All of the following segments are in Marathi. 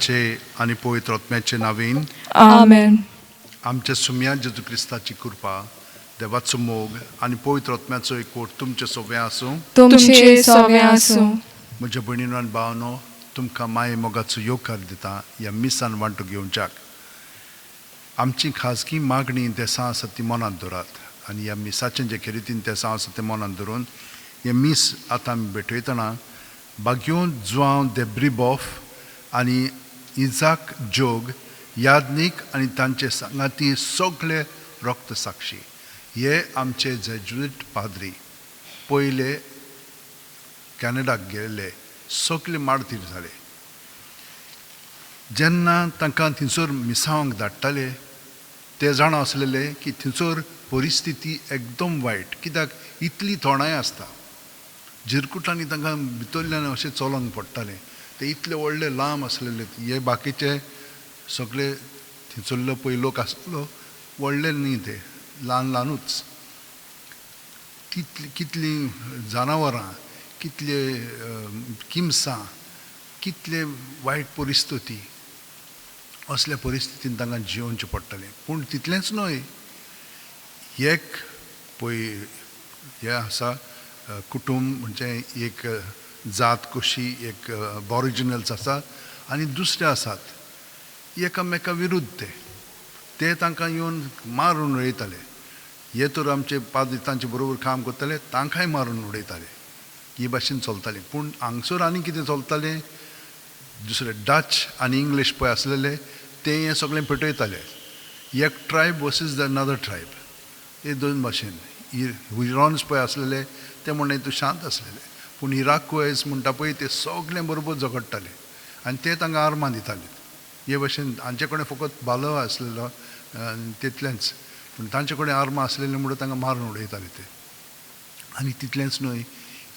पिताचे आनी पवित्र आत्म्याचे नावेन आमेन. आमच्या सुम्या जेजू क्रिस्ताची कृपा, देवाचो मोग आनी पवित्र आत्म्याचो एकवट तुमचे सगळे आसूं. तुमचे सगळे आसूं. म्हज्या भयणीनो आनी भावनो, तुमकां माये मोगाचो येवकार दिता ह्या मिसान वांटो घेवच्याक. आमची खाजगी मागणी देसां आसा ती मनांत दवरात आनी ह्या मिसाचें जे रितीन देसां आसा तें मनांत दवरून हे मीस आतां आमी भेटयतना बाग्यो जुआंव दे ब्रिबॉफ आनी इजाक जोग यादनीक आनी तांचे सांगाती सगळे रक्त साक्षी हे आमचे जेजुईट पाद्री पयले कॅनडाक गेल्ले सगळे मारतीर जाले. जेन्ना तांकां थंयसर मिसांवांक धाडटाले ते जाण आसलेले की थंयसर परिस्थिती एकदम वायट, कित्याक इतली थोणाय आसता. झिरकुटांनी तांकां भितरल्यान अशें चलोंक पडटालें. ते इतले व्हडले लांब आसलेले. हे बाकीचे सगळे थंयसरलो पळय लोक आसलो व्हडले न्ही, ते ल्हान ल्हानूच. कितलीं जनावरां, कितले किमसां, कितले वायट परिस्थिती. असल्या परिस्थितीन तांकां जिवोवचें पडटलें. पूण तितलेंच न्हय, एक पळय हें आसा कुटुंब म्हणजे एक जात कशी, एक बॉरिजिनल्स आसात आनी दुसरे आसात एकामेका विरुद्ध. ते तांकां येवन मारून उडयताले. हे तर आमचे पाद्री तांचे बरोबर काम करताले, तांकांय मारून उडयताले. ही भाशेन चलतालें. पूण हांगसर आनी कितें चलतालें, दुसरे डच आनी इंग्लीश पळय आसलेले ते हें सगळें पेटयताले. एक tribe versus the another tribe, हे दोन भाशेन. हुरॉन्स पळय आसलेले ते म्हणून तूं शांत आसलेले, पूण इराक्वेज म्हणटा पळय ते सगळे बरोबर झगडटाले आनी ते तांकां आर्मां दिताले. हे भाशेन हांचे कडेन फकत बालो आसलेलो तितलेंच, पूण तांचे कडेन आर्मां आसलेले म्हणून तांकां मारून उडयताले ते. आनी तितलेंच न्हय,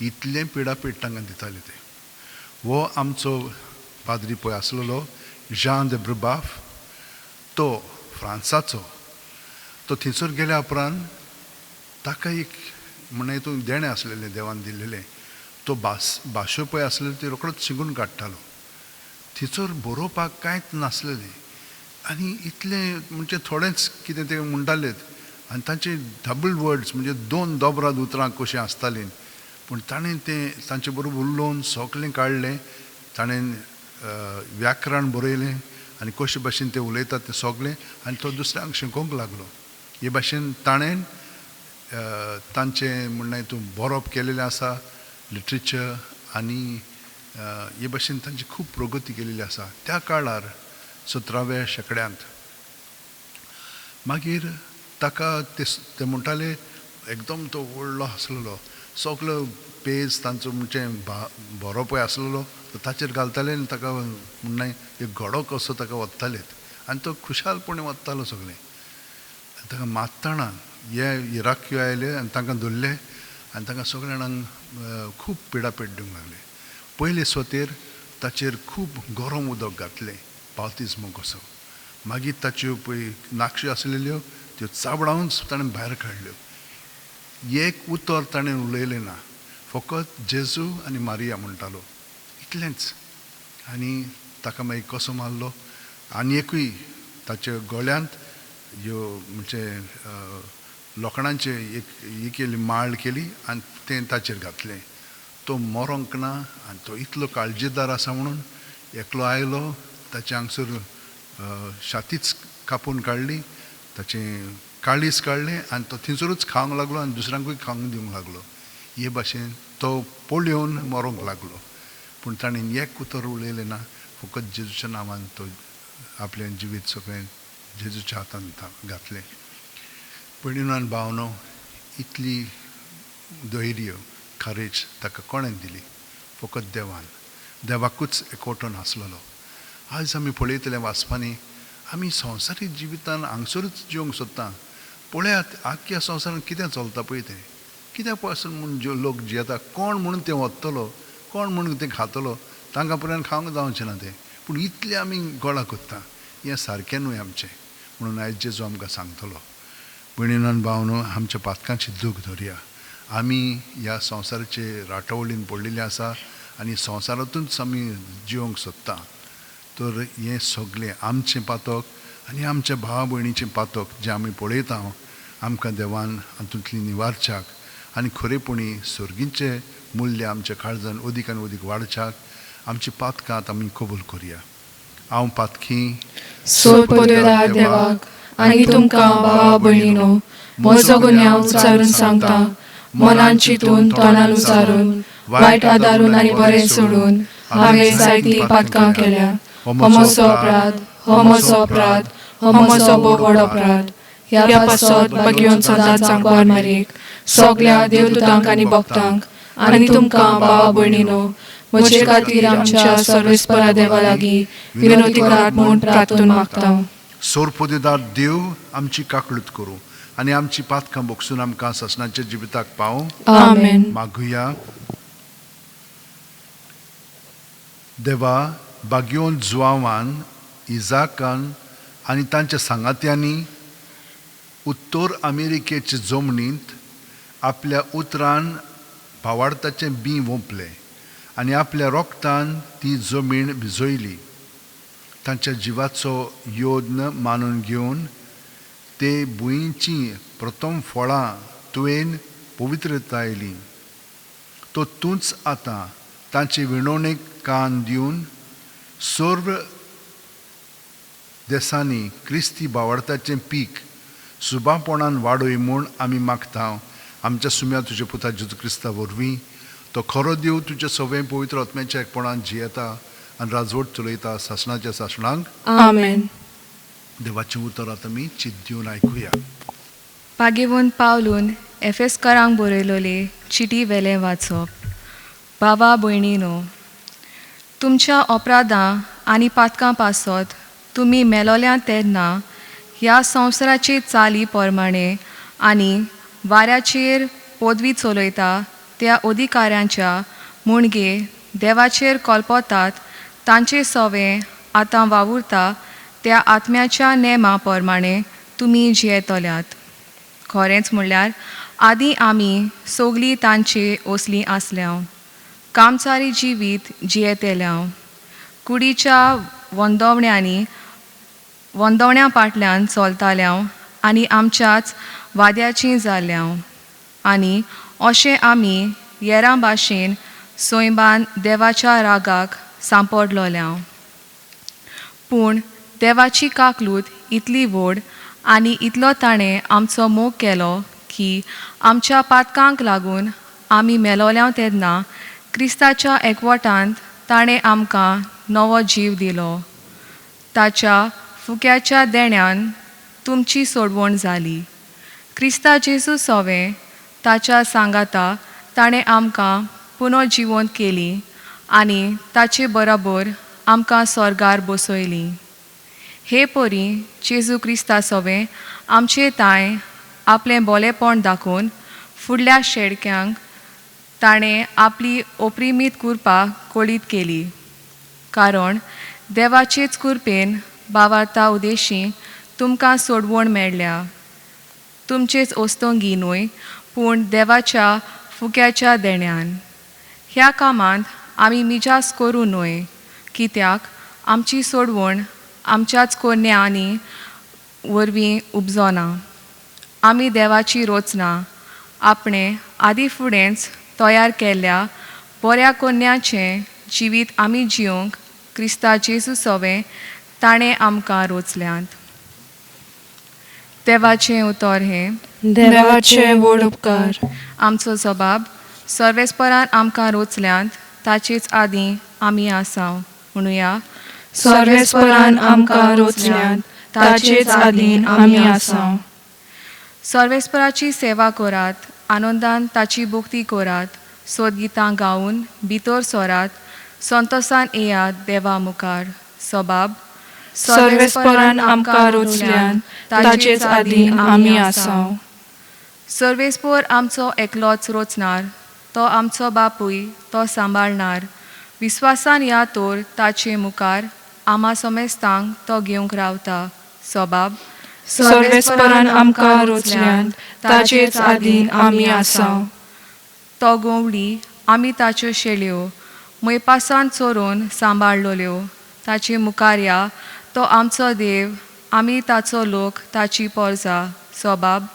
इतलें पिडापीड तांकां दिताले ते. हो आमचो पाद्री पळय आसलेलो जान दे ब्रिबॉफ, तो फ्रांसाचो. तो थंयसर गेल्या उपरांत ताका एक म्हणून हितून देणें आसलेलें देवान दिल्लेलें. तो भाशो पळय आसलेलो ती रोखडोच शिकून काडटालो. थंयसर बरोवपाक कांयच नासलेलें आनी इतलें म्हणजे थोडेंच कितें ते म्हणटालेत आनी तांचे डबल वर्ड्स म्हणजे दोन दोबराद उतरां कशीं आसतालीं. पूण ताणें तें तांचे बरोबर उलोवन सगळें काडलें. ताणें व्याकरण बरयलें आनी कशे भाशेन ते उलयतात तें सगळें आनी तो दुसऱ्यांक शिकोवंक लागलो. हे भाशेन ताणें तांचें म्हणणें हितून बरोवप केलेलें आसा, लिटरेचर, आनी हे भाशेन तांची खूब प्रगती केलेली आसा त्या काळार 17व्या शेंकड्यांत. मागीर ताका ते म्हणटाले एकदम तो व्हडलो आसलेलो, सगलो पेज तांचो म्हणजे बरो पळय आसलेलो तो ताचेर घालताले आनी ताका म्हणणें एक घोडो कसो ताका वत्तालेत आनी तो खुशालपणे वत्तालो सगळें. ताका मात्ताना हे इराकी आयले आनी तांकां धरले आनी तांकां सगळ्या जाणांक खूब पिडापीड दिवंक लागले. पयले स्वतेर ताचेर खूब गरम उदक घातलें, बावतिस्मो कसो. मागीर ताच्यो पळय नाक्षी आसलेल्यो त्यो चाबडावूच ताणें भायर काडल्यो. एक उतर ताणें उलयलें ना, फकत जेजू आनी मारिया म्हणटालो, इतलेंच. आनी ताका मागीर कसो मारलो आनी एकूय ताच्या गळ्यांत ह्यो म्हणजे लोखणांचे एक ही केली माळ केली आनी तें ताचेर घातलें. तो मरोंक ना आनी तो इतलो काळजीदार आसा म्हणून एकलो आयलो, ताचे हांगसर छातीच कापून काडली, ताचें काळीज काडलें आनी तो थंयसरूच खावंक लागलो आनी दुसऱ्यांकूय खावंक दिवंक लागलो. हे भाशेन तो पोळ्योवन मरोंक लागलो. पूण ताणें एक उतर उलयलें ना, फकत जेजूच्या नांवान तो आपलें जिवीत सगळें जेजूच्या हातांत घातलें. भयणीनो आनी भावनो, इतली धैर्य, करेज ताका कोणें दिली? फकत देवान. देवाकूच एकवटून आसलेलो. आयज आमी पळयतले वाचपांनी आमी संवसारीक जिवितान हांगसरूच जिवंक सोदता. पळयात आख्ख्या संवसारांत कितें चलता पळय तें. कित्याक पासून म्हूण लोक जियेता, कोण म्हणून तें वत्तलो, कोण म्हणून तें खातलो, तांकां पर्यंत खावंक जावचें ना तें. पूण इतलें आमी गोळा कोत्ता, हें सारकें न्हय आमचें. म्हणून आयज जेजू आमकां सांगतलो, भयणीनो आनी भावनो, आमच्या पातकांची दूख धरया. आमी ह्या संवसाराचे राटवळीन पडलेले आसा आनी संवसारांतूच आमी जिवंक सोदता. तर हें सगळें आमचें पातक आनी आमच्या भावा भयणीचें पातक जें आमी पळयता आमकां देवान हातूंतली निवारच्याक आनी खरेपणी सर्गीचें मूल्य आमच्या काळजान अदीक आनी अदीक वाडच्याक आमची पातकां आतां आमी कबूल करुया. हांव पातकी सोडपदोदा देवाक आनी तुमकां भावा भयणीनो म्हजो गुन्यांव उच्चारून सांगता, मनान चिंतून तोंडान उच्चारून वायट आदारून आनी बरें सोडून हांवें जायतीं पातकां केल्या. हो म्हजो अपराध, हो म्हजो अपराध, हो म्हजो भोव व्हड अपराध. ह्या पासत बागेवन सदांच सांगवार मारीक सगल्या देवदूतांक आनी भक्तांक आनी तुमकां भावा भयणीनो म्हजे खातीर आमच्या सर्वेस्परा देवा लागीं विनोदी करात म्हूण प्रार्थून मागता. सोरपोदेदार देव आमची काकळूत करूं आनी आमची पातकां बोगसून आमकां ससनाच्या जिविताक पावूं. आमेन. मागुया. देवा, बागयोन जुआवान, इजाकान आनी तांच्या सांगात्यांनी उत्तर अमेरिकेचे जमनींत आपल्या उतरान भावार्थाचें बी वोंपलें आनी आपल्या रोगतान ती जमीन भिजयली. तांच्या जिवाचो योद्न मानून घेवन ते भुंयचीं प्रथम फळां तुवेन पवित्रतायली. तो तूंच आतां तांचे विणवणेक कान दिवन सर्व देशांनी क्रिस्ती भावार्थाचें पीक सुबापणान वाडय म्हूण आमी मागता. आमच्या सुम्या तुज्या पुता जेजू क्रिस्ता वरवीं तो खरो देव तुजे सगळे पवित्र आत्म्याच्या एकपणान जियेता आनी राजवट चलयता सासणाच्या सासणांक. आमेन. देवाचें उतर आतां आमी चित दिवन आयकुया. पागेवून पावलून एफेसकारांक बरयलोले चिटी वेलें वाचप. भावा भयणीनो, तुमच्या अपराधां आनी पातकां पासत तुमी मेलोल्या तेन्ना ह्या संवसाराचे चाली प्रमाणे आनी वाऱ्याचेर पदवी चलयता त्या अधिकाऱ्यांच्या मुणगे देवाचेर कल्पतात तांचे सवें आतां वावुरता त्या आत्म्याच्या नेमा प्रमाणे तुमी जियेतल्यात. खरेंच म्हणल्यार आदीं आमी सगलीं तांचे ओसलीं आसल्या, कामचारी जिवीत जियेतेल्या, कुडीच्या वंदवण्या फाटल्यान चलताल्या आनी आमच्याच वाद्याचीं जाल्या आनी अशें आमी येरा भाशेन सोयबान देवाच्या रागाक सांपडलोल्या. पूण देवाची काकलूत इतली व्हड आनी इतलो ताणें आमचो मोग केलो की आमच्या पातकांक लागून आमी मेलोल्या तेन्ना क्रिस्ताच्या एकवटांत ताणें आमकां नवो जीव दिलो. ताच्या फुक्याच्या देण्यान तुमची सोडवण जाली. क्रिस्ता जेजू सवें ताच्या सांगाता ताणें आमकां पुनर्जिवंत केली आनी ताचे बरोबर आमकां स्वर्गार बसयली. हे परी जेजू क्रिस्ता सवें आमचे ताय आपलें बोलेपण दाखोवन फुडल्या शेडक्यांक ताणें आपली ओप्रिमीत कुरपा कोळीत केली. कारण देवाचेच कुरपेन भावार्था उदेशी तुमकां सोडवण मेळ्ळ्या. तुमचेच ओस्तोंगी न्हय पूण देवाच्या फुक्याच्या देण्यान. ह्या कामांत आमी मिजास करूं न्हय, कित्याक आमची सोडवण आमच्याच कोन्यांनी वरवीं उपजोना. आमी देवाची रोचना आपणें आदी फुडेंच तयार केल्ल्या बऱ्या कोन्याचें जिवीत आमी जियोंक क्रिस्ता जेजू सवें ताणें आमकां रोचल्यांत. देवाचें उतर हें. देवाचे व्हड उपकार. आमचो जबाब. सर्वेस्परान आमकां रोचल्यांत ताचेच आदीं आमी आसां. म्हणुया. सर्वेस्परान आमकां रोचल्यांत ताचेच आदीं आमी आसां. सर्वेस्पराची सेवा करात, आनंदान ताची भक्ती करात, सोदगितां गावन भितर सोरात, संतोसान येयात देवा मुखार. सबाब. सर्वेस्परान आमकां रोचल्यांत ताचेच आदीं आमी आसां. सर्वेस्पर आमचो एकलोच रोचणार, तो आमचो बापूय तो सांबाळणार. विस्वासान या तोर ताचे मुखार आमा समेस्तांक तो घेवंक रावता. सबाब. सर्वेस्परान आमकां रोचल्यांत ताचेच आदीं आमी आसां. तो गोवडी आमी ताच्यो शेळयो मैपासान चोरून सांबाळलोल्यो. ताचे मुखार या तो आमचो देव आमी ताचो लोक ताची पोरजा सोबाब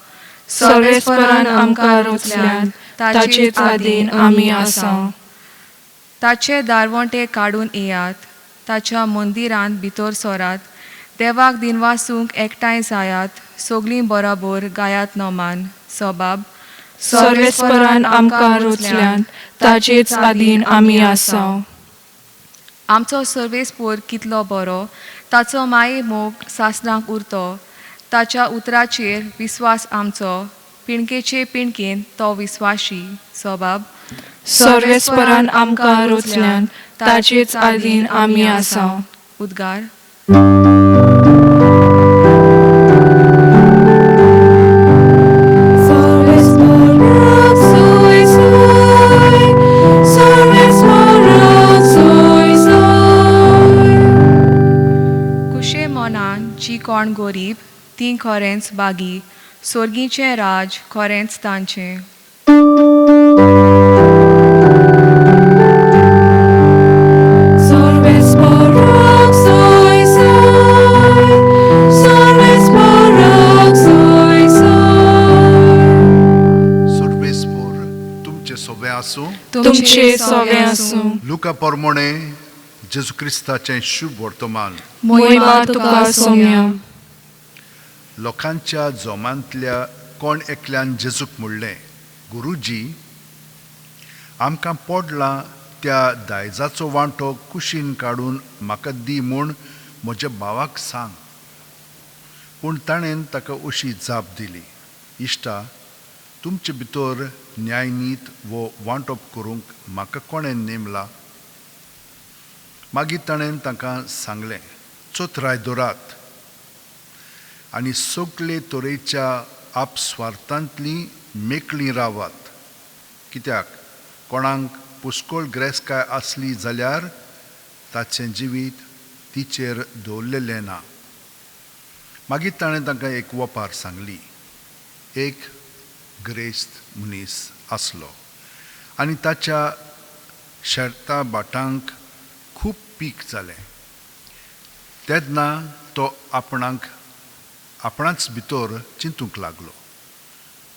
सर्वेस्परान आमकां रचल्यान ताचेच आदीन आमी आसा. ताचे दारवंटे काडून येयात ताच्या मंदिरांत भितर सोरात देवाक दिनवासूंक एकठांय जायात सगलीं बरोबर गायात नोमान सोबाब सर्वेस्परान आमकां रचल्यान ताचेच आदीन आमी आसा. आमचो सर्वेस्पोर कितलो बरो ताचो माये मोग सासणाक उरतो ताच्या उतराचेर विस्वास आमचो पिणकेचे पिणकेन तो विस्वाशी सोबाब सर्वेस्परान आमकां रचल्यान ताचेच आदीन आमी आसा. उद्गार कुशे मोनान जी कोण गोरीब ती खोरेंच बागी सोर्गीचें राज खोरेंच तांचें. सर्वेस्पोर तुमचे सोबे आसूं. तुमचे सोवे आसूं. लुका पोरमोणे जेजू क्रिस्ताचें शुभ वर्तमान. मोहिमा तुका सौम्या. लोकांच्या जोमांतल्या कोण एकल्यान जेजूक म्हणलें, गुरुजी आमकां पडलां त्या दायजाचो वांटो कुशीन काडून म्हाका दी म्हूण म्हज्या भावाक सांग. पूण ताणें ताका अशी जाप दिली, इश्टा तुमचे भितर न्यायनीत वो वांटप करूंक म्हाका कोणें नेमला. मागीर ताणें तांकां सांगलें, चोतराय दोरात आनी सगळे तरेच्या आपस्वार्थांतलीं मेकळीं रावात. कित्याक कोणाक पुस्कोळ गिरेस्तकाय आसली जाल्यार ताचें जिवीत तिचेर दवरलेलें ना. मागीर ताणें तांकां एक वपार सांगली. एक गिरेस्त मनीस आसलो आनी ताच्या शेता भाटांक खूब पीक जालें. तेन्ना तो आपणाच भितर चिंतूंक लागलो,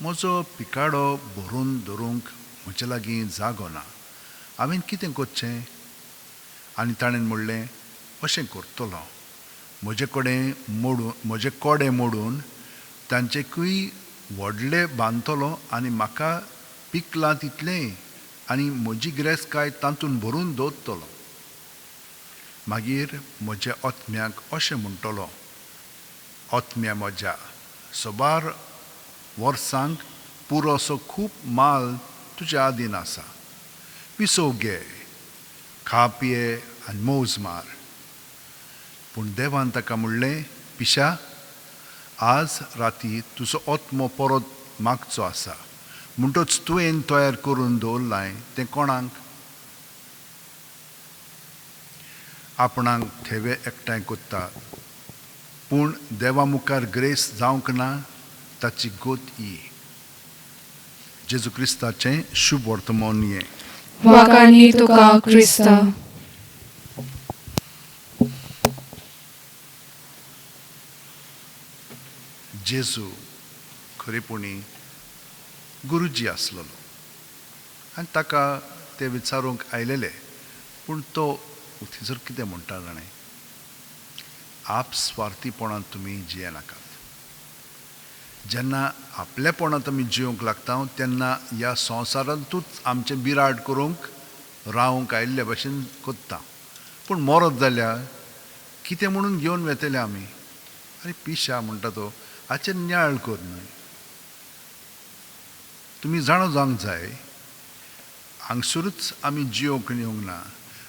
म्हजो पिकाडो भरून दवरूंक म्हजे लागीं जागो ना, हांवें कितें करचें. आनी ताणें म्हणलें, अशें करतलो, म्हजे कोडे मोडून तांचेकूय व्हडले बांदतलो आनी म्हाका पिकलां तितलें आनी म्हजी गिरेस्तकाय तातूंत भरून दवरतलो. मागीर म्हज्या ओतम्याक अशें म्हणटलो, ओतम्या म्हज्या, सोबार वर्सांक पुरो असो खूब माल तुज्या आदीन आसा, पिसो घे, खा पिये आनी मौज मार. पूण देवान ताका म्हणलें, पिशा आज राती तुजो ओतमो परत मागचो आसा, म्हणटच तुवें तयार करून दवरलां तें कोणाक. आपणाक थेवे एकठांय कोत्ता पूण देवा मुखार ग्रेस जावंक ना ताची गोत ही. जेजू क्रिस्ताचें शुभ वर्तमान हें. वाकानी तुका क्रिस्ता. जेजू खरेपणी गुरुजी आसलेलो आनी ताका ते विचारूंक आयलेले, पूण तो थंयसर कितें म्हणटा जाणें, आपस्वार्थीपणान तुमी जियेनाकात. जेन्ना आपलेपणांत आमी जियोंक लागता तेन्ना ह्या संवसारांतूच आमचें बिराड करूंक रावंक आयिल्ले भशेन कोत्ता. पूण मरत जाल्यार कितें म्हणून घेवन वेतले आमी. आरे पिशा म्हणटा तो, हाचेर नियाळ कर न्हय. तुमी जाणो जावंक जाय, हांगसरूच आमी जियोंक येवंक ना,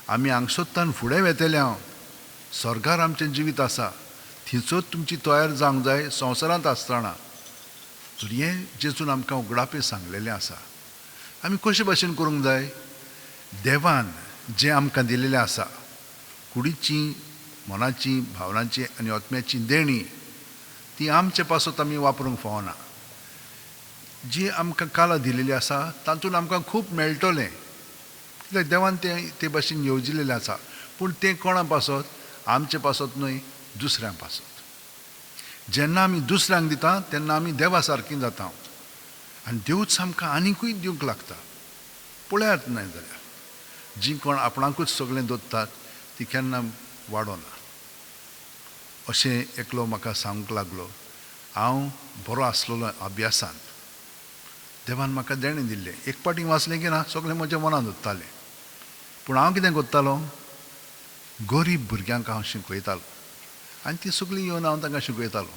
आमी हांगसोत्तान फुडें वेतले हांव. स्वर्गार आमचें जिवीत आसा, थंयसर तुमची तयार जावंक जाय संवसारांत आसतना. तर हें जेजून आमकां उगडापे सांगलेलें आसा. आमी कशे भाशेन करूंक जाय, देवान जें आमकां दिलेलें आसा, कुडीची, मनाची, भावनाची आनी आत्म्याची देणी, ती आमचे पासत आमी वापरूंक फावना. जी आमकां काला दिलेली आसा तातूंत आमकां खूब मेळटलें, कित्याक देवान ते भाशेन येवजिल्लें आसा. पूण तें कोणा पासत आमचे पासत न्हय दुसऱ्यांक पासत. जेन्ना आमी दुसऱ्यांक दिता तेन्ना आमी देवा सारकीं जाता आनी देवच आमकां आनिकूय दिवंक लागता. पळयात न्हय जाल्यार जीं कोण आपणाकूच सगळें दोत्तात ती केन्ना वाडोना. अशें एकलो म्हाका सांगूंक लागलो, हांव बरो आसलोलो अभ्यासांत, देवान म्हाका देणें दिल्लें, एक पाटी वाचलें की ना सगळें म्हज्या मनांत उरतालें. पूण हांव कितें करतालो, गरीब भुरग्यांक हांव शिकयतालो आनी ती सगळीं येवन हांव तांकां शिकयतालो.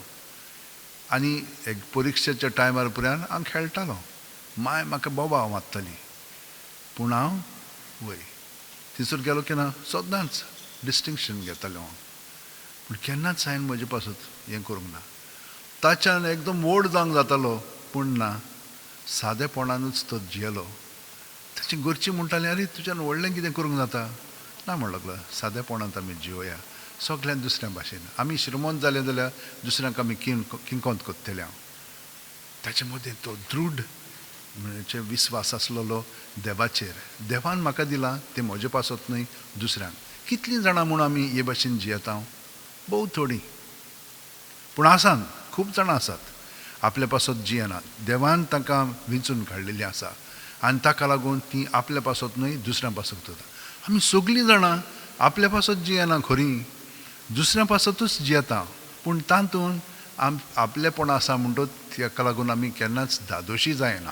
आनी एक परिक्षेच्या टायमार पुरान हांव खेळटालो. माय म्हाका बोबा मारतली, पूण हांव वय थंयसर गेलो की ना सदांच डिस्टिंक्शन घेतालें हांव. पूण केन्नाच हांवें म्हजे पासून हें करूंक ना. ताच्यान एकदम व्हड जावंक जातालो, पूण ना, सादेपणानूच तो जियेलो. ताची घरची म्हणटाली, अरे तुज्यान व्हडलें कितें करूंक जाता. ना म्हणूंक लागलो, सादेपणांत आमी जिवया सगळ्यान दुसऱ्या भाशेन. आमी श्रीमंत जाले जाल्यार दुसऱ्यांक आमी किंकोंत कोत्तले. हांव ताचे मदें तो दृढ म्हणजे विस्वास आसलेलो देवाचेर. देवान म्हाका दिलां तें म्हजे पासत न्हय दुसऱ्यांक. कितलीं जाणां म्हूण आमी हे भाशेन जियेता, भोव थोडीं, पूण आसात, खूब जाणां आसात आपल्या पासत जियेनात. देवान तांकां विंचून काडलेलीं आसा आनी ताका लागून तीं आपल्या पासत न्हय दुसऱ्यां पासत जाता. आमी सगळीं जाणां आपल्या पासत जियेना खरीं, दुसऱ्या पासतूच जियेता, पूण तातूंत आपलेपण आसा म्हणटो ताका लागून आमी केन्नाच धादोशी जायना.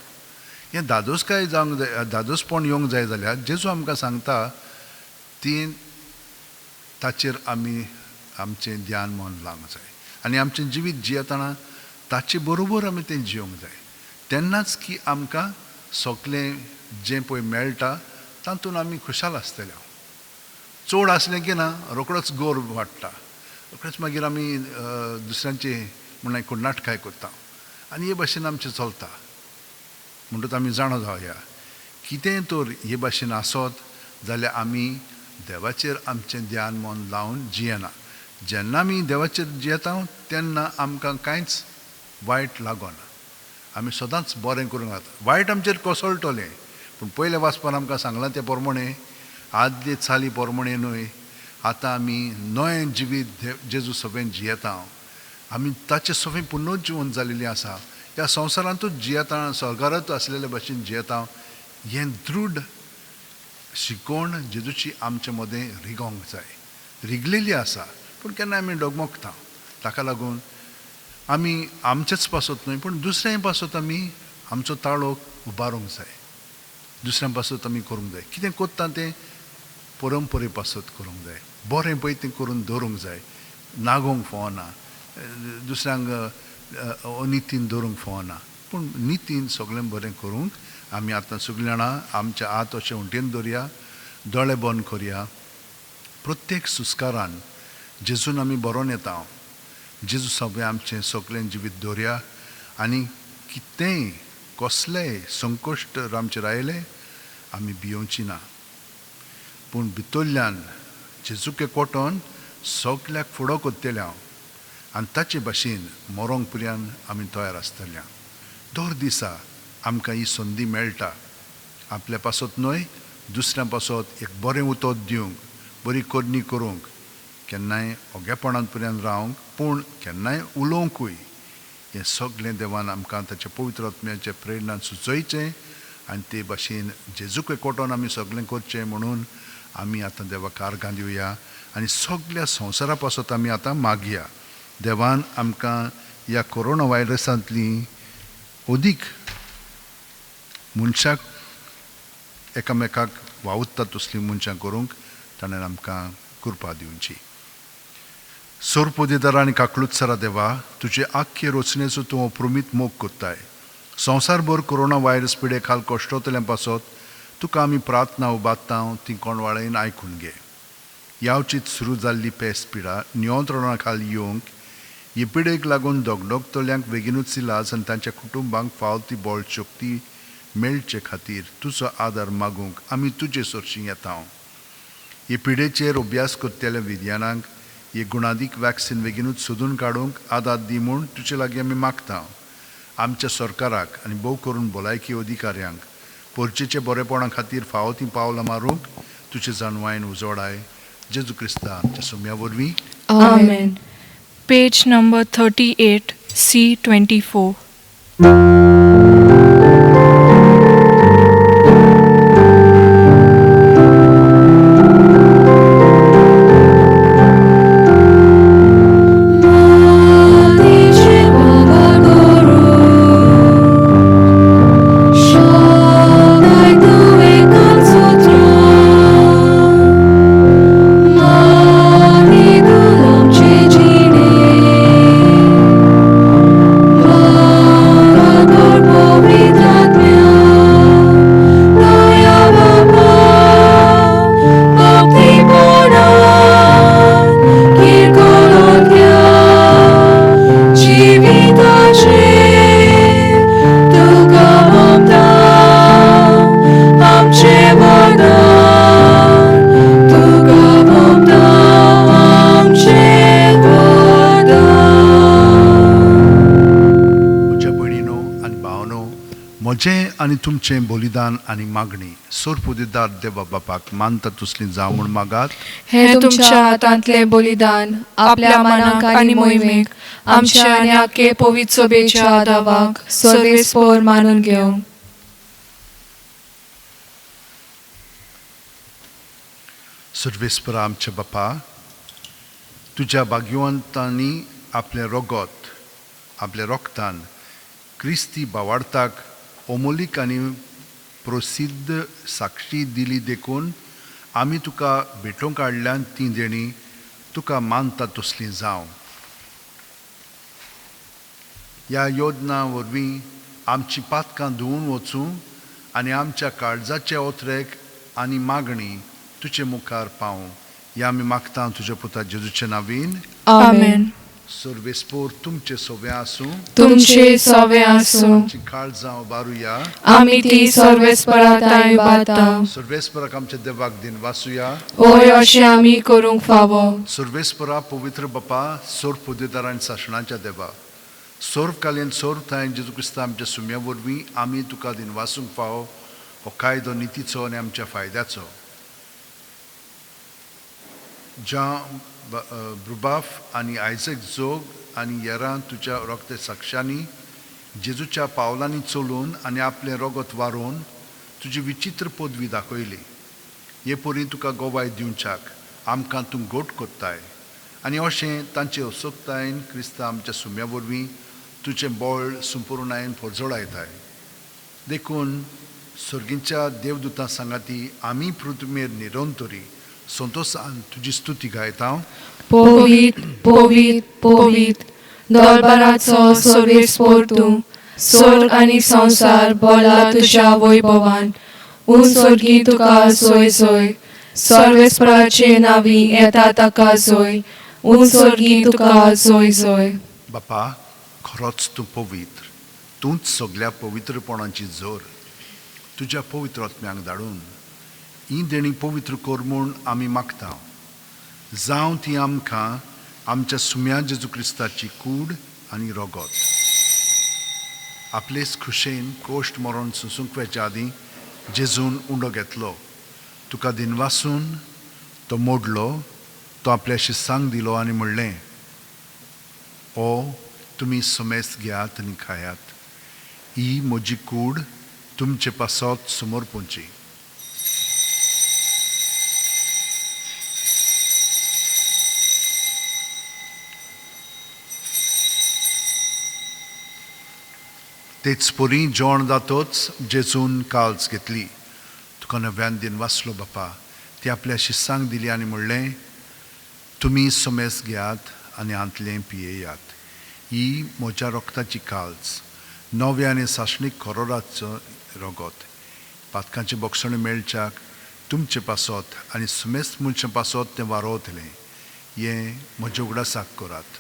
हें धादोसकाय जावंक जाय, धादोसपण येवंक जाय जाल्यार जेजू आमकां सांगता ती ताचेर आमी आमचें ध्यान मन लावंक जाय आनी आमचें जिवीत जियेतना ताचे बरोबर आमी तें जियोंक जाय. तेन्नाच की आमकां सगळें जें पळय मेळटा तातूंत आमी खुशाल आसतले. चड आसलें की ना रोखडोच गोर वाडटा, रोखडेच मागीर आमी दुसऱ्यांचे म्हणून कोण नाटकाय करता आनी हे भाशेन आमचें चलता. म्हणटूच आमी जाणो जावया, कितेंय तर हे भाशेन आसत जाल्यार आमी देवाचेर आमचें ध्यान मन लावन जियेना. जेन्ना आमी देवाचेर जियेता तेन्ना आमकां कांयच वायट लागना. आमी सदांच बरें करूंक जाता. वायट आमचेर कोसळटलें, पूण पयले वाचपान आमकां सांगलां ते प्रमाणे आदले चाली प्रमाणे न्हय, आतां आमी नवें जिवीत जेजू सगळें जियेता. आमी ताचें सगळें पुनर्जीवन जालेलीं आसा. ह्या संवसारांतूच जियेता, स्वर्गांत आसलेले भाशेन जियेता. हें दृढ शिकोवण जेजूची आमचे मदें रिगोंक जाय. रिगलेली आसा, पूण केन्ना आमी डगमगता. ताका लागून आमी आमचेच पासत न्हय पूण दुसऱ्यां पासत आमी आमचो ताळो उबारूंक जाय. दुसऱ्यां पासत आमी करूंक जाय. कितें कोत्ता तें परंपरे पासत करूंक जाय. बरें पळय तें करून दवरूंक जाय. नागोवंक फावना, दुसऱ्यांक अनितीन दवरूंक फावना, पूण नितीन सगळें बरें करूंक आमी आतां सगळीं जाणां आमच्या आत अशें उंटेन दवरया, दोळे बंद करया. प्रत्येक सुस्कारान जेजून आमी बरोवन येता. जेजू सगळें आमचें सगळें जिवीत दवरया आनी कितेंय कसलेय संकश्ट आमचेर आयले आमी भियोवची ना, पूण भितरल्यान जेजूके कोटोन सगळ्याक फुडो कोत्तेल्या आनी ताचे भाशेन मरोंक पर्यान आमी तयार आसतल्या. दर दिसा आमकां ही संदी मेळटा. आपल्या पासत न्हय दुसऱ्यां पासत एक बरें उतर दिवंक, बरी करणी करूंक, केन्नाय ओगेपणांत पर्यंत रावंक, पूण केन्नाय उलोवंकूय. हें सगळें देवान आमकां ताच्या पवित्र आत्म्याच्या प्रेरणान सुचोवचें आनी ते भाशेन जेजूके कोटोन आमी सगळें करचें म्हणून आमी आतां देवाक आर्गां दिवया आनी सगळ्या संवसारा पासत आमी आतां मागया. देवान आमकां ह्या कोरोना व्हायरसांतली अदीक मनशाक एकामेकाक वावुरता तसलीं मनशां करूंक ताणें आमकां कृपा दिवची. सोरपोदेदार आनी काकलुत्सरा देवा, तुजे आख्खे रचनेचो तूं अप्रमीत मोग कोत्ताय. संवसारभर कोरोना व्हायरस पिडे खाल कश्टतल्यां पासत तुका आमी प्रार्थना उबारता, ती कोणवाळेन आयकून घे. यावचीत सुरू जाल्ली पेस्त पिडा नियंत्रणा खाल येवंक, हे पिडेक लागून दोगदोगतल्यांक बेगीनूच इलाज आनी तांच्या कुटुंबांक फावो ती बळ शक्ती मेळचे खातीर तुजो आदार मागूंक आमी तुजे सरशीं येता. हे पिडेचेर अभ्यास करतल्या विज्ञानांक हे गुणादीक वॅक्सीन बेगीनूच सोदून काडूंक आदार दी म्हूण तुजे लागीं आमी मागता. आमच्या सरकाराक आनी भोव करून भलायकी अधिकाऱ्यांक परचेचे बरेपणा खातीर फावो ती पावलां मारूंक तुजे जाणवायेन उजवडाय. जेजू क्रिस्ता आमच्या सुम्या वरवीं Amen. Page number 38, C24. म्हजें आनी तुमचें बलिदान आनी मागणी सोरपुदिदार देवा बापाक मानता तुसली जावं म्हूण मागात हे तुमच्या हातांतले बलिदान आपल्या मनाक आनी मोहिमेक आमच्या आनी आखे पवित्र सभेच्या आदावाक सर्वेस्पर मानून घेवं. सर्वेस्परा आमच्या बापा, तुज्या भाग्यवंतांनी आपले रोगतान क्रिस्ती भावार्थाक ओमोलीक आनी प्रसिद्ध साक्षी दिली देखून आमी तुका भेटोवंक काडल्यान ती देणी तुका मानता तसली जावं. ह्या योजना वरवीं आमची पातकां धुवन वचूं आनी आमच्या काळजाचे ओत्रेक आनी मागणी तुजे मुखार पावूं. ह्या आमी मागता तुज्या पुता जेजूच्या नांवीन. आमेन. सर्वेस्पोर तुमचे सोबे आसूं. तुमचे सवे आसूं. आमची काळजां उबारुया. आमी ती सर्वेस्पराताय बाता. सर्वेस्पराक आमच्या देवाक दिन वासुया. ओय अशें आमी करूंक फावो. सर्वेस्परा पवित्र बापा, सोर पुदेदार आनी सासणाच्या देवा, सोर्वकालीन सोर्वतायेन जेजू क्रिस्ता आमच्या सुम्या वरवीं आमी तुका दिन वासूंक फावो हो कायदो नितीचो आनी आमच्या फायद्याचो. ज्या ब्रुबाफ आनी आयजक जोग आनी येरां तुज्या रोगते साक्षांनी जेजूच्या पावलांनी चलून आनी आपलें रोगत वारोवन तुजी विचित्र पदवी दाखयली. हे परी तुका गोवाय दिवच्याक आमकां तूं गोट कोत्ताय आनी अशें तांचे असोकतायेन क्रिस्ता आमच्या सुम्या वरवीं तुजें बळ संपूर्णायेन परजोडायताय. देखून सर्गीच्या देवदूतां सांगाती आमी पृथ्वीर निरंतरी संतोषान तुजी स्तुती गायता. पोवीत पोवीत पोवीत दरबाराचो सर्वेस्पर तूं, स्वर्ग आनी संसार बोला तुज्या वैभवान. उंचर्गी तुका सोय सोय, सर्वेस्पराचे नांवी येता ताका सोय. उंचर्गी तुका सोय सोय. बापा, खरोच तूं पवित्र, तूंच सगळ्या पवित्रपणाची जोर. तुज्या पवित्र आत्म्याक धाडून ही देणी पवित्र कर म्हूण आमी मागता. जावं ती आमकां आमच्या सुम्या जेजू क्रिस्ताची कूड आनी रोगत आपलेच खुशेन कोश्ट मरण सुसूंक वेच्या आदीं जेजून उंडो घेतलो. तुका दिनवासून तो मोडलो, तो आपल्या शिस्सांक दिलो आनी म्हणलें, ओ तुमी समेस्त घेयात आनी खायात. ही म्हजी कूड तुमचे पासत समोर पोंची. तेच परी जेवण जातोच जेजून काल्स घेतली. तुका नव्यान दिन वाचलो बापा, ती आपल्या शिस्सांक दिली आनी म्हणलें, तुमी समेस्त घेयात आनी हांतलें पियेयात. ही म्हज्या रोगताची काल्स, नव्या आनी सासणीक खरोराचो रोगत. पातकांचे बोगसणे मेळच्याक तुमचे पासत आनी समेस्त मनशे पासत तें वारोवतलें. हें म्हज्या उगडासाक करात.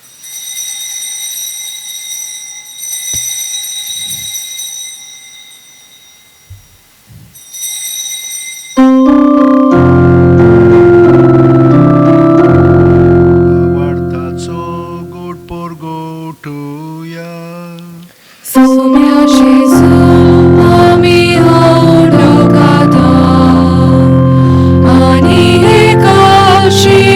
She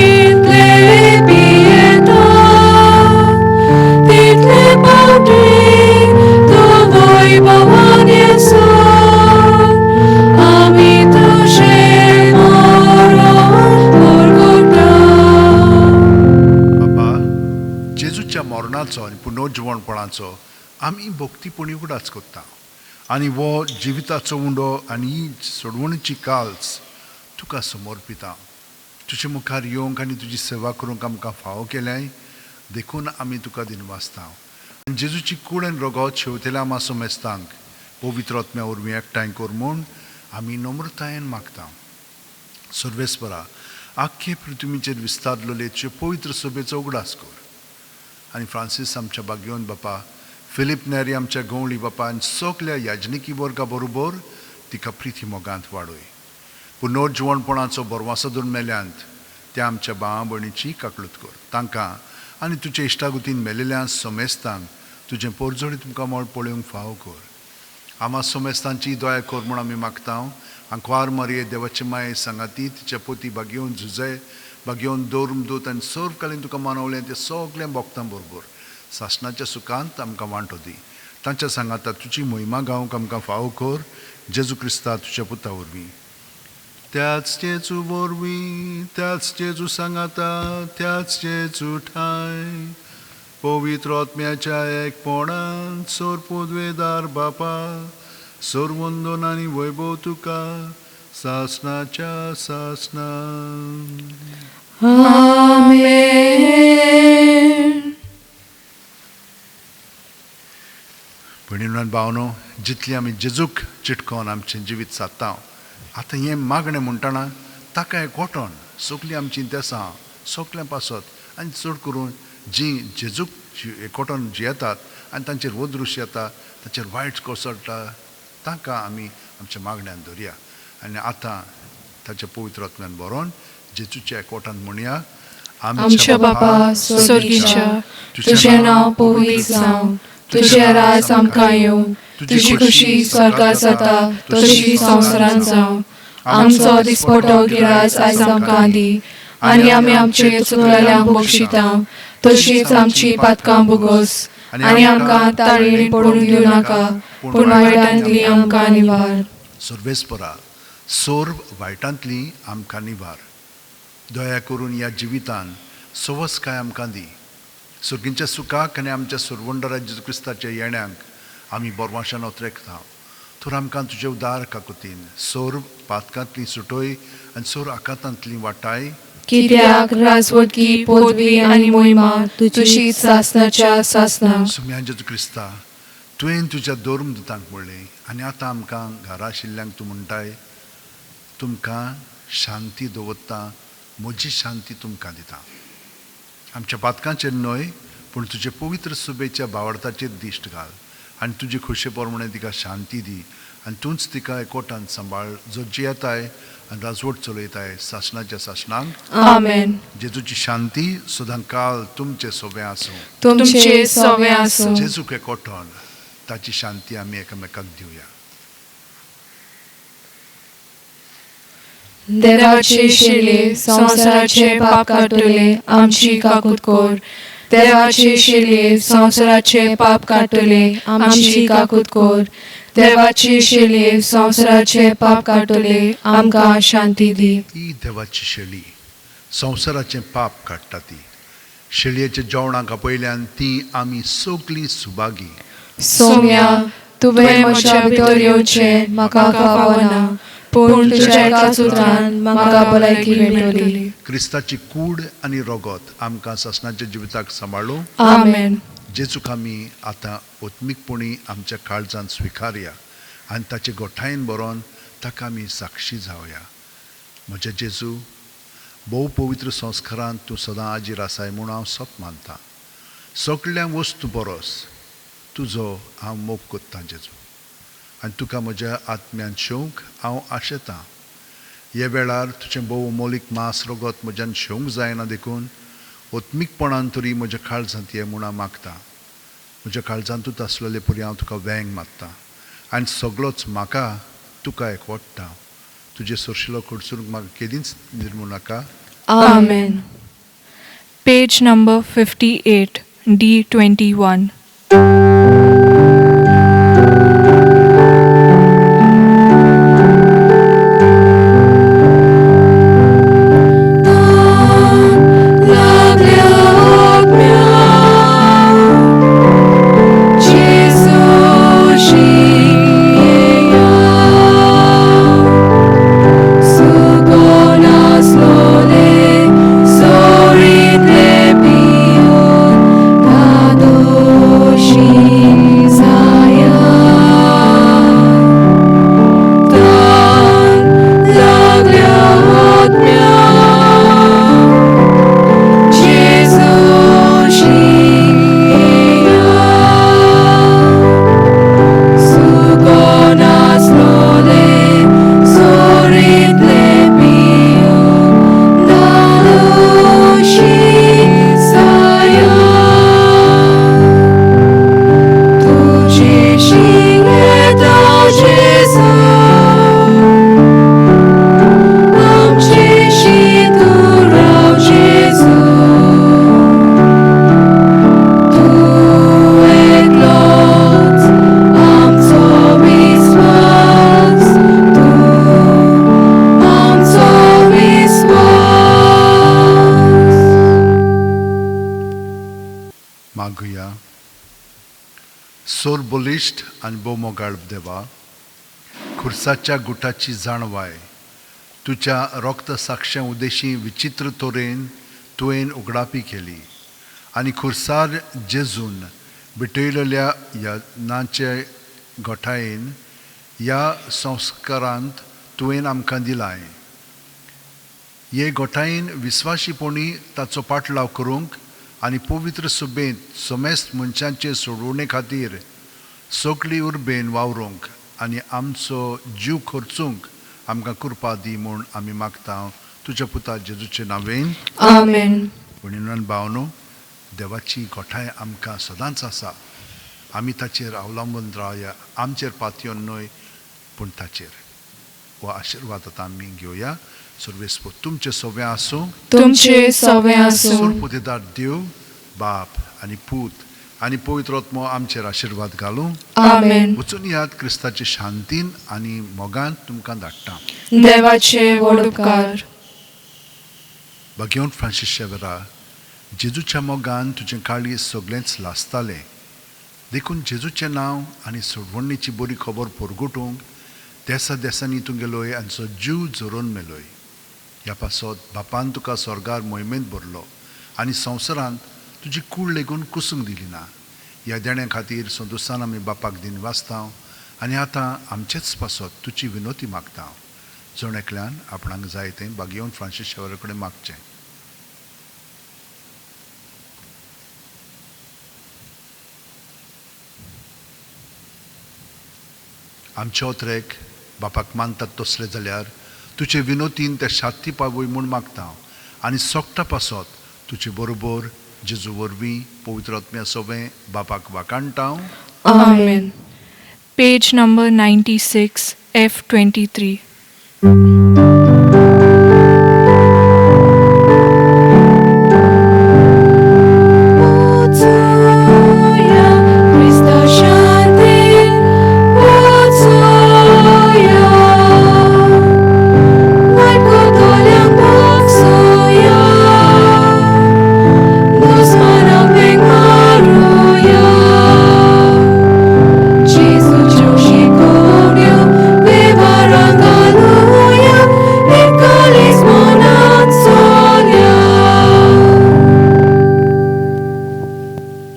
जिवणपणाचो आमी भोक्तीपणी उगडास कोत्ता आनी वो जिविताचो उंडो आनी ही सोडवणीची काल्स तुका समर्पिता तुजे मुखार येवंक आनी तुजी सेवा करूंक आमकां फावो केल्याय देखून आमी तुका दिनवासता आनी जेजूची कूड आनी रगत शेवतेल्या आमासो मेस्तांक पवित्र आत्म्या वरवीं एकठांय कर म्हूण आमी नम्रतायेन मागता सर्वेस्परा आख्खे पृथ्वीचेर विस्तारलेले तुजे पवित्र सभेचो उगडास कर आनी फ्रांसीस आमच्या बागयोन बापा फिलीप नेरी आमच्या गवळी बापा आनी सगल्या याजनिकी वर्गा बरोबर तिका प्रिती मोगांत वाडय पुनर्जिवणपणाचो बरवासो धरून मेल्यांत त्या आमच्या भावा भयणीची काकळूत कर तांकां आनी तुजे इश्टागुतीन मेलेल्या समेस्तांक तुजें परजोडी तुमकां मोळ पळोवंक फावो कर आमा समेस्तांची दया कर म्हूण आमी मागता आंकवार मारये देवाचे माये सांगाती तिच्या पोती बागयोन झुजय बागयोन दोरमदूत आनी सर्वकालीन तुका मानवलें तें सगळ्या भक्तां बरोबर सासणाच्या सुखांत आमकां वांटो दी तांच्या सांगाता तुजी महिमा गावंक आमकां फावो कर जेजू क्रिस्ता तुज्या पुता वरवीं त्याच जेजू वरवीं त्याच जेजू सांगाता त्याच जेजू ठाय पवित्र आत्म्याच्या एकपणान सोर पदवेदार बापा सोरवंदन आनी वैभव तुका सासणाच्या सासणा आमेन. भयणीनो आनी भावनो जितली आमी जेजूक चिटकोवन आमचें जिवीत सादता आतां हें मागणें म्हणटना ताका एकवटोन सगलीं आमचीं इंतेसां सगळ्यां पासत आनी चड करून जीं जेजूक एकवटोन जियेतात आनी तांचेर वदृश्य येता तांचेर वायट कोसळटा तांकां आमी आमच्या मागण्यांत धरया आनी आतां ताच्या पवित्र आत्म्यान बरोवन जेजूच्या एकवटान म्हणया आमच्या बापा स्वर्गीच्या तुजें नांव पवित्र जावं तुजें राज आमकां येवं तुजी खुशी स्वर्गांत जाता तशी संवसारांत जावं आमचो दिसपटो गिरायज आयज आमकां दी आनी आमी आमचे चुकलेल्यांक बक्षिता तशीच आमची पातकां बुगोस आनी आमकां ताळयेन पडूंक दिवं नाका पूण वायटांतली आमकां निवार सर्वेस्परा सोर वायटांतली आमकां निवार दया करून ह्या जिवितान सवस काय आमकां दी सुर्गींच्या सुखाक आनी आमच्या सुरवंडरा जेजू क्रिस्ताच्या येण्याक आमी बोरमाशान ओतरेकता तर आमकां तुजे उदार काकुतीन सोर पातकांतली सुटोय आनी सोर आकांतांतली वाटाय कित्याक राजवटकी पदवी आनी मोहिमा तुजीच सासणाच्या सासना सुम्या जेजू क्रिस्ता तुवें तुज्या दोरमदूतांक म्हणलें आनी आतां आमकां घरा आशिल्ल्यांक तूं म्हणटाय तुमकां शांती दवरता म्हजी शांती तुमकां दिता आमच्या पातकांचेर न्हय पूण तुजे पवित्र सुबेच्या भावार्थाचेर दिश्ट घाल आनी तुजी खुशे प्रमाणे तिका शांती दी आनी तूंच तिका एकवटान सांबाळ जो जियेताय आनी राजवट चलयताय सासणाच्या सासणांक आमेन. जेजूची शांती सदां काल तुमचे सोबे आसूं तुमचे सवे आसूं जेजूक एकवटोन ताची शांती आमी एकामेकाक दिवया देवाचे शेले संवसाराचे पाप काडटले आमची काकूत कोर देवाचे शेले संवसाराचे पाप काडटले आमची काकूत कोर देवाचे शेले संवसाराचे पाप काडटले आमकां शांती दी ही देवाची शेळी संवसाराचें पाप काडटा ती शेळयेच्या जेवणाक आपयल्यान ती आमी सगलीं सुभागी सोम्या तुवें म्हज्या भितर येवचें म्हाका फावना पूण तुज्या एका सुत्रान म्हाका भलायकी मेळटली क्रिस्ताची कूड आनी रगत आमकां सासणाच्या जिविताक सांबाळूं आमेन. जेजूक आमी आतां ओत्मीकपणी आमच्या काळजांत स्विकारया आनी ताचे गोठायेन बरोवन ताका आमी साक्षी जावया म्हज्या जेजू भोव पवित्र संस्कारांत तूं सदां आजीर आसाय म्हूण हांव सत मानतां सगळ्या वस्तू बरोस तुजो हांव मोग कोत्तां जेजू आनी तुका म्हज्या आत्म्यान शेवंक हांव आशेतां हे वेळार तुजें भोव मोलीक मास रगत म्हज्यान शेवंक जायना देखून ओत्मीकपणान तरी म्हज्या काळजांत ये म्हूण हांव मागतां म्हज्या काळजांतूच आसलेले परी हांव तुका वेंग मागतां आनी सगळोच म्हाका तुका एकवटटा तुजे सोरशिलो कडसून म्हाका केदींच निर्मू नाका आमेन. Page number 58, D21. सोर बलिश्ट आनी भोव मोगाळ देवा, खुर्साच्या गुटाची जाणवाय तुझ्या रक्त साक्षां उदेशी विचित्र तोरेन तुवें उगडापी केली आनी खुर्सार जेजून भिटयलेल्या ह्या नाचे गोठायेन ह्या संस्कारांत तुवें आमकां दिलाय. हे गोठायेन विस्वाशीपणी ताचो पाटलाव करूंक आनी पवित्र सुबेंत समेस्त मनशांचे सोडवणे खातीर सगळी उर्बेन वावरूंक आनी आमचो जीव खर्चूंक आमकां कृपा दी म्हूण आमी मागता तुज्या पुता जेजूचे नांवेन. आमेन. म्हणून भावनो, देवाची गोठाय आमकां सदांच आसा. आमी ताचेर अवलंबून रावया, आमचेर पातयोन न्हय पूण ताचेर. हो आशिर्वाद आतां आमी घेवया. सर्वेस्पर तुमचे सगळें आसूं. तुमचे सगळें आसूं. सुरपुतेदार देव, बाप आनी पूत आनी पवित्र आत्मो आमचेर आशिर्वाद घालूं. आमेन. वचून याद क्रिस्ताचे शांतीन आनी मोगान तुमकां धाडटा. देवाचे व्हड उपकार. भगवंत फ्रांसीस शेवेरा, जेजूच्या मोगान तुजें काळी सगळेंच लासतालें. देखून जेजूचें नांव आनी सोडवणेची बरी खबर परगटूंक देसा देसांनी तुंगेलोय आनी जीव जोरून मेलोय. ह्या पासत बापान तुका स्वर्गार मोहिमेंत भरलो आनी संवसारांत तुजी कूड लेगून कुसूंक दिली ना. ह्या देण्या खातीर संदुसान आमी बापाक दिन वाचता आनी आतां आमचेच पासत तुजी विनोती मागता. जण एकल्यान आपणाक जाय तें भगवंत फ्रांसीस शेवेरा कडेन मागचें. आमच्या ओत्रेक बापाक मानतात तसले जाल्यार तुजे विनोतीन ते शांती पावय म्हूण मागता आनी सोगटा पासत तुजे बरोबर जेजू वरवीं पवित्र आत्म्या सवें बापाक वाकाणटा. Amen. Page number 96, F23.